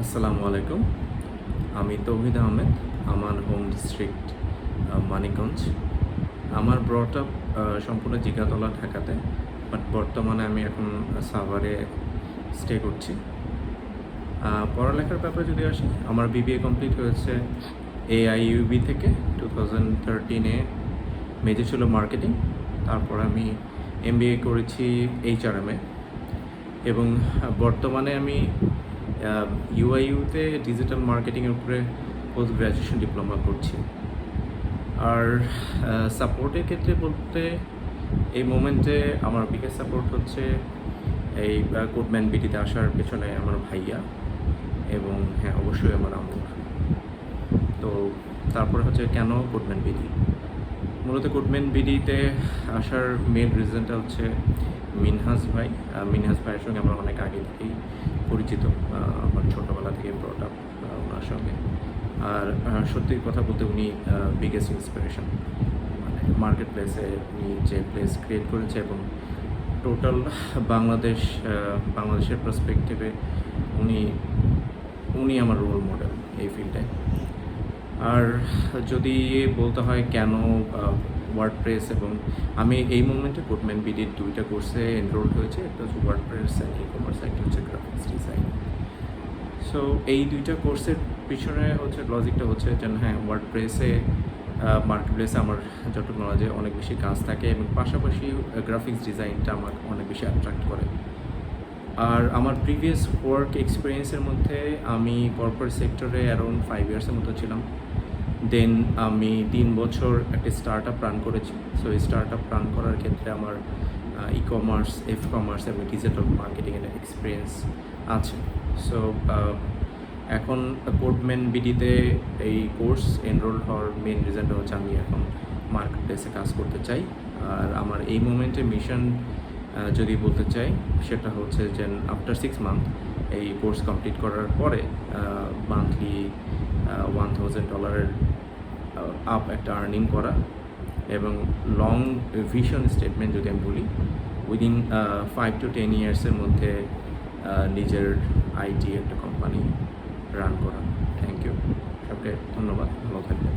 আসসালামু আলাইকুম। আমি তৌহিদ আহমেদ। আমার হোম ডিস্ট্রিক্ট মানিকগঞ্জ। আমার ব্রট আপ সম্পূর্ণ জিগাতলা, ঢাকাতে। বাট বর্তমানে আমি এখন সাভারে স্টে করছি। পড়ালেখার ব্যাপারে যদি আসি, আমার বিবিএ কমপ্লিট হয়েছে AIUB থেকে 2013-এ। মেজর ছিল মার্কেটিং। তারপর আমি MBA করেছি HRM-এ এবং বর্তমানে আমি UIU-তে ডিজিটাল মার্কেটিংয়ের উপরে পোস্ট গ্র্যাজুয়েশন ডিপ্লোমা করছি। আর সাপোর্টের ক্ষেত্রে বলতে এই মোমেন্টে আমার বিগেস্ট সাপোর্ট হচ্ছে এই CodemanBD-তে আসার পেছনে আমার ভাইয়া এবং হ্যাঁ, অবশ্যই আমার আম্মু। তো তারপরে হচ্ছে কেন CodemanBD। মূলত CodemanBD-তে আসার মেন রিজনটা হচ্ছে মিনহাজ ভাইয়ের সঙ্গে আমরা অনেক আগে থেকেই পরিচিত। আমার ছোটোবেলা থেকে ব্রট আপ ওনার সঙ্গে। আর সত্যি কথা বলতে উনি বিগেস্ট ইন্সপিরেশন। মানে মার্কেট প্লেসে উনি যে প্লেস ক্রিয়েট করেছে এবং টোটাল বাংলাদেশের পার্সপেক্টিভে উনি আমার রোল মডেল এই ফিল্ডে। আর যদি বলতে হয় কেন ওয়ার্ডপ্রেস, এবং আমি এই মোমেন্টে CodemanBD-র 2টা কোর্সে এনরোল হয়েছে। একটা হচ্ছে ওয়ার্ডপ্রেস অ্যান্ড ই-কমার্স, একটা হচ্ছে গ্রাফিক্স ডিজাইন। সো এই 2টা কোর্সের পিছনে হচ্ছে লজিকটা হচ্ছে যে হ্যাঁ, ওয়ার্ডপ্রেসে মার্কেট প্লেসে আমার যতটুকু নলেজে অনেক বেশি কাজ থাকে এবং পাশাপাশি গ্রাফিক্স ডিজাইনটা আমার অনেক বেশি অ্যাট্রাক্ট করে। আর আমার প্রিভিয়াস ওয়ার্ক এক্সপিরিয়েন্সের মধ্যে আমি কর্পোরেট সেক্টরে অ্যারাউন্ড 5 ইয়ার্সের মতো ছিলাম। দেন আমি 3 বছর একটা স্টার্ট আপ রান করেছি। সো এই স্টার্ট আপ রান করার ক্ষেত্রে আমার ই-কমার্স, এফ-কমার্স এবং ডিজিটাল মার্কেটিংয়ের এক্সপিরিয়েন্স আছে। সো এখন CodemanBD-তে এই কোর্স এনরোল হওয়ার মেন রিজনটা হচ্ছে আমি এখন মার্কেট প্লেসে কাজ করতে চাই। আর আমার এই মোমেন্টে মিশন যদি বলতে চাই, সেটা হচ্ছে যে আফটার 6 মান্থ এই কোর্স কমপ্লিট করার পরে মান্থলি $1,000 আপ একটা আর্নিং করা এবং লং ভিশন স্টেটমেন্ট যদি আমি বলি, উইদিন 5 to 10 ইয়ার্সের মধ্যে নিজের আইটি একটা কোম্পানি রান করা। থ্যাংক ইউ, সবকে ধন্যবাদ, ভালো থাকবেন।